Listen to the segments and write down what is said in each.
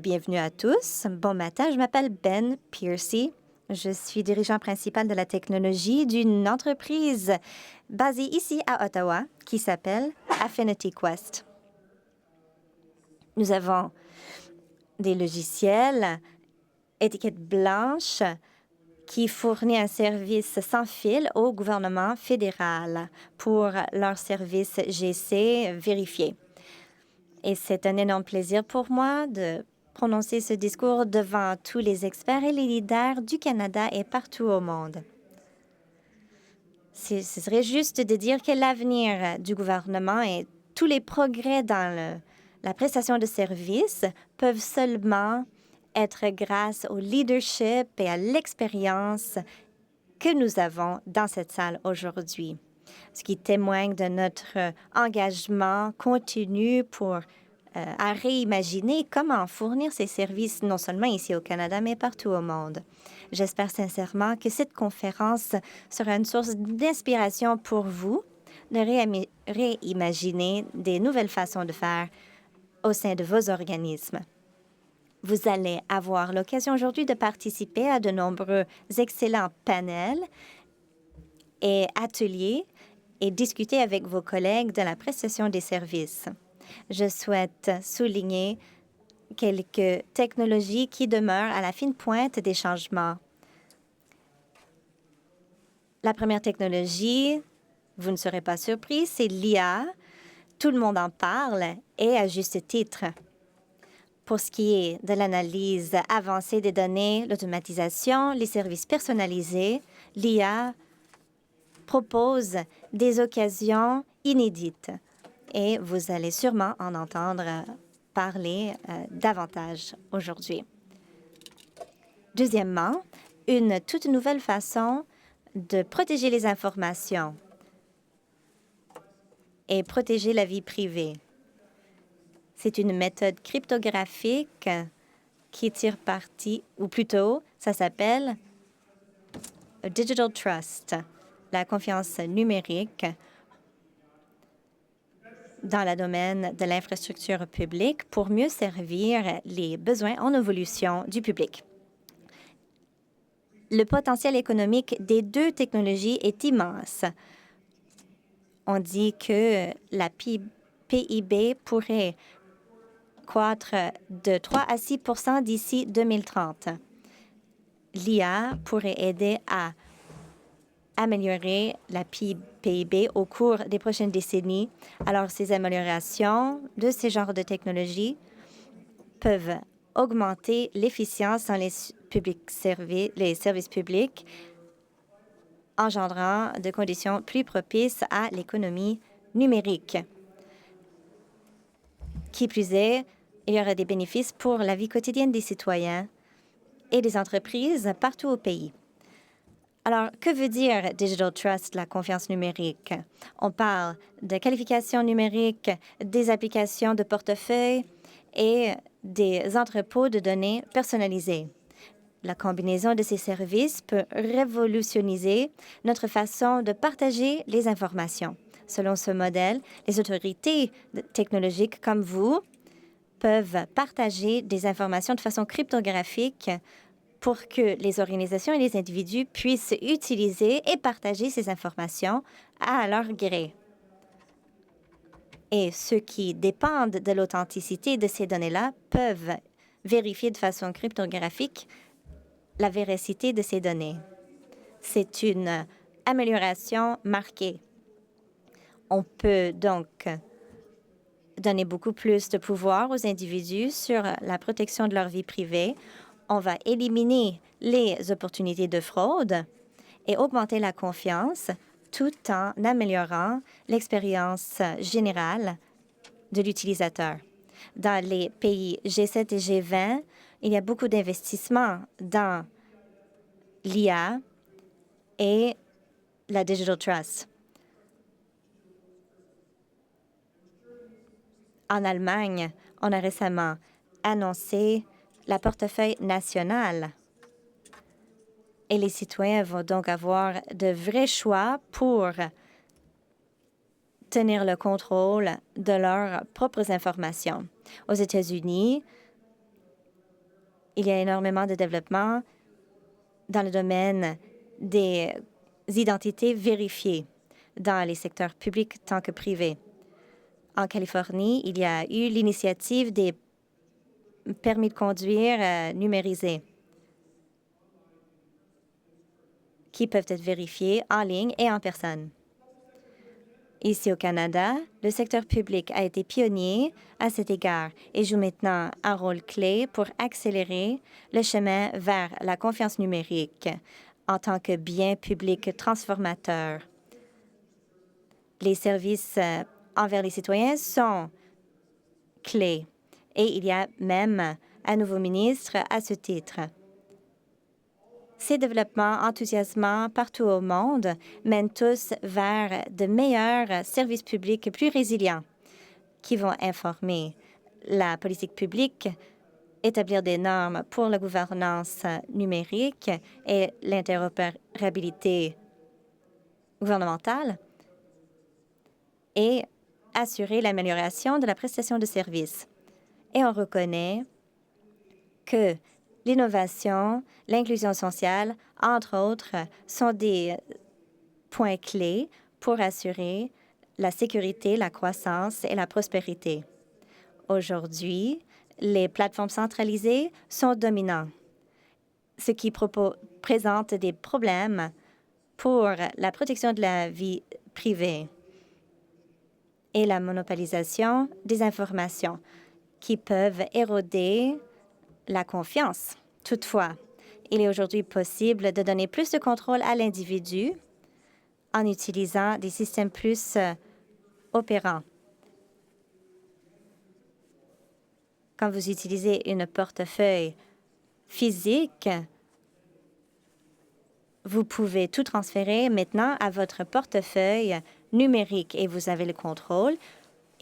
Bienvenue à tous. Bon matin, je m'appelle Ben Piercy. Je suis dirigeant principal de la technologie d'une entreprise basée ici à Ottawa qui s'appelle Affinity Quest. Nous avons des logiciels étiquette blanche qui fournit un service sans fil au gouvernement fédéral pour leur service GC vérifié. Et c'est un énorme plaisir pour moi de prononcer ce discours devant tous les experts et les leaders du Canada et partout au monde. Ce serait juste de dire que l'avenir du gouvernement et tous les progrès dans la prestation de services peuvent seulement être grâce au leadership et à l'expérience que nous avons dans cette salle aujourd'hui, ce qui témoigne de notre engagement continu pour à réimaginer comment fournir ces services non seulement ici au Canada, mais partout au monde. J'espère sincèrement que cette conférence sera une source d'inspiration pour vous de réimaginer des nouvelles façons de faire au sein de vos organismes. Vous allez avoir l'occasion aujourd'hui de participer à de nombreux excellents panels et ateliers et discuter avec vos collègues de la prestation des services. Je souhaite souligner quelques technologies qui demeurent à la fine pointe des changements. La première technologie, vous ne serez pas surpris, c'est l'IA. Tout le monde en parle et à juste titre. Pour ce qui est de l'analyse avancée des données, l'automatisation, les services personnalisés, l'IA propose des occasions inédites. Et vous allez sûrement en entendre parler davantage aujourd'hui. Deuxièmement, une toute nouvelle façon de protéger les informations et protéger la vie privée. C'est une méthode cryptographique qui tire parti, ou plutôt, ça s'appelle Digital Trust, la confiance numérique dans le domaine de l'infrastructure publique pour mieux servir les besoins en évolution du public. Le potentiel économique des deux technologies est immense. On dit que la PIB pourrait croître de 3 à 6 % d'ici 2030. L'IA pourrait aider à améliorer la PIB au cours des prochaines décennies. Alors, ces améliorations de ces genres de technologies peuvent augmenter l'efficience dans les services publics, engendrant de conditions plus propices à l'économie numérique. Qui plus est, il y aura des bénéfices pour la vie quotidienne des citoyens et des entreprises partout au pays. Alors, que veut dire Digital Trust, la confiance numérique? On parle de qualification numérique, des applications de portefeuille et des entrepôts de données personnalisés. La combinaison de ces services peut révolutioniser notre façon de partager les informations. Selon ce modèle, les autorités technologiques comme vous peuvent partager des informations de façon cryptographique pour que les organisations et les individus puissent utiliser et partager ces informations à leur gré. Et ceux qui dépendent de l'authenticité de ces données-là peuvent vérifier de façon cryptographique la véracité de ces données. C'est une amélioration marquée. On peut donc donner beaucoup plus de pouvoir aux individus sur la protection de leur vie privée. On va éliminer les opportunités de fraude et augmenter la confiance tout en améliorant l'expérience générale de l'utilisateur. Dans les pays G7 et G20, il y a beaucoup d'investissements dans l'IA et la Digital Trust. En Allemagne, on a récemment annoncé la portefeuille nationale. Et les citoyens vont donc avoir de vrais choix pour tenir le contrôle de leurs propres informations. Aux États-Unis, Il y a énormément de développement dans le domaine des identités vérifiées dans les secteurs publics tant que privés. En Californie, il y a eu l'initiative des permis de conduire numérisés qui peuvent être vérifiés en ligne et en personne. Ici au Canada, le secteur public a été pionnier à cet égard et joue maintenant un rôle clé pour accélérer le chemin vers la confiance numérique en tant que bien public transformateur. Les services envers les citoyens sont clés et il y a même un nouveau ministre à ce titre. Ces développements enthousiasmants partout au monde mènent tous vers de meilleurs services publics plus résilients qui vont informer la politique publique, établir des normes pour la gouvernance numérique et l'interopérabilité gouvernementale et assurer l'amélioration de la prestation de services. Et on reconnaît que l'innovation, l'inclusion sociale, entre autres, sont des points clés pour assurer la sécurité, la croissance et la prospérité. Aujourd'hui, les plateformes centralisées sont dominantes, ce qui présente des problèmes pour la protection de la vie privée et la monopolisation des informations qui peuvent éroder la confiance. Toutefois, il est aujourd'hui possible de donner plus de contrôle à l'individu en utilisant des systèmes plus opérants. Quand vous utilisez une portefeuille physique, vous pouvez tout transférer maintenant à votre portefeuille numérique et vous avez le contrôle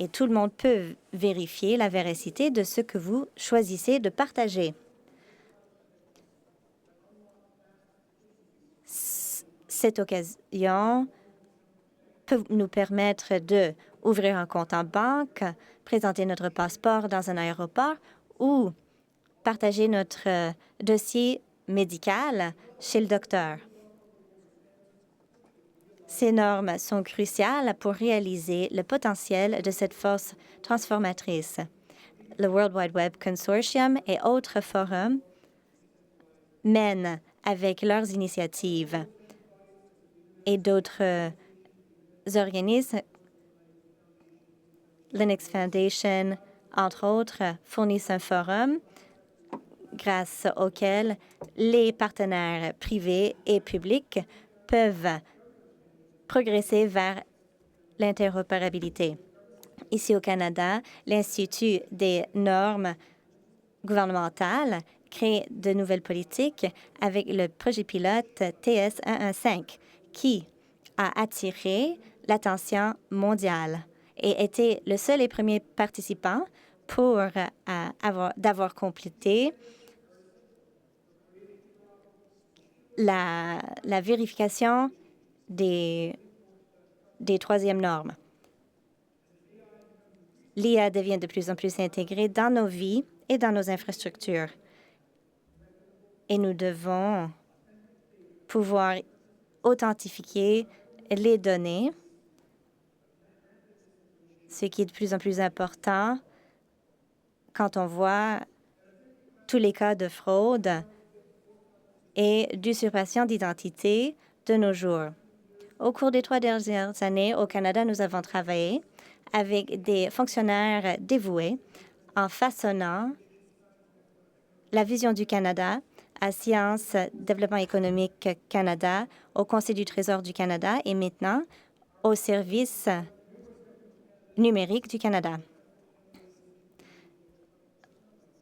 et tout le monde peut vérifier la véracité de ce que vous choisissez de partager. Cette occasion peut nous permettre d'ouvrir un compte en banque, présenter notre passeport dans un aéroport ou partager notre dossier médical chez le docteur. Ces normes sont cruciales pour réaliser le potentiel de cette force transformatrice. Le World Wide Web Consortium et autres forums mènent avec leurs initiatives et d'autres organismes, Linux Foundation, entre autres, fournissent un forum grâce auquel les partenaires privés et publics peuvent progresser vers l'interopérabilité. Ici au Canada, l'Institut des normes gouvernementales crée de nouvelles politiques avec le projet pilote TS 115 qui a attiré l'attention mondiale et été le seul et premier participant pour d'avoir complété la vérification des troisièmes normes. L'IA devient de plus en plus intégrée dans nos vies et dans nos infrastructures. Et nous devons pouvoir authentifier les données, ce qui est de plus en plus important quand on voit tous les cas de fraude et d'usurpation d'identité de nos jours. Au cours des 3 dernières années, au Canada, nous avons travaillé avec des fonctionnaires dévoués en façonnant la vision du Canada à Sciences, Développement économique Canada, au Conseil du Trésor du Canada et maintenant au Service numérique du Canada.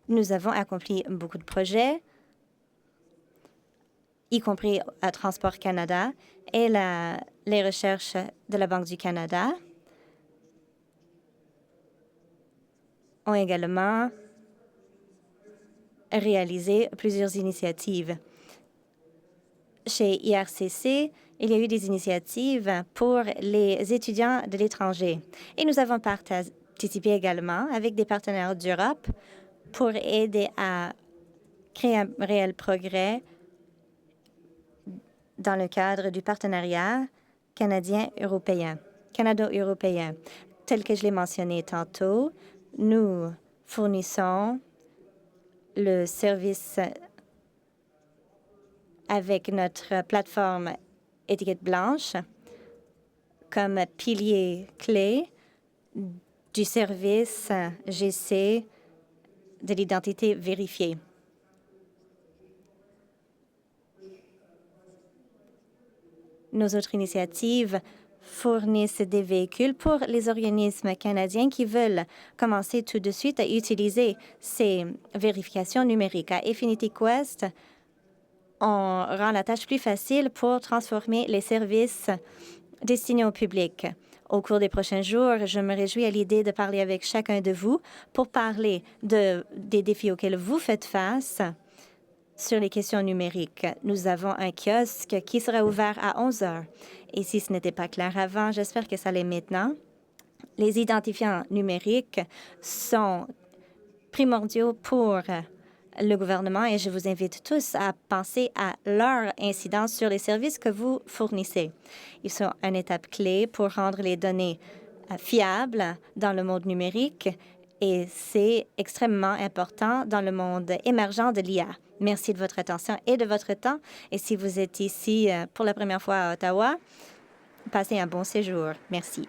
Nous avons accompli beaucoup de projets, y compris à Transport Canada et les recherches de la Banque du Canada ont également réalisé plusieurs initiatives. Chez IRCC, il y a eu des initiatives pour les étudiants de l'étranger. Et nous avons participé également avec des partenaires d'Europe pour aider à créer un réel progrès dans le cadre du partenariat canadien-européen, canado-européen. Tel que je l'ai mentionné tantôt, nous fournissons le service avec notre plateforme étiquette blanche comme pilier clé du service GC de l'identité vérifiée. Nos autres initiatives fournissent des véhicules pour les organismes canadiens qui veulent commencer tout de suite à utiliser ces vérifications numériques. À Infinity Quest, on rend la tâche plus facile pour transformer les services destinés au public. Au cours des prochains jours, je me réjouis à l'idée de parler avec chacun de vous pour parler des défis auxquels vous faites face sur les questions numériques. Nous avons un kiosque qui sera ouvert à 11 heures. Et si ce n'était pas clair avant, j'espère que ça l'est maintenant. Les identifiants numériques sont primordiaux pour le gouvernement et je vous invite tous à penser à leur incidence sur les services que vous fournissez. Ils sont une étape clé pour rendre les données fiables dans le monde numérique et c'est extrêmement important dans le monde émergent de l'IA. Merci de votre attention et de votre temps. Et si vous êtes ici pour la première fois à Ottawa, passez un bon séjour. Merci.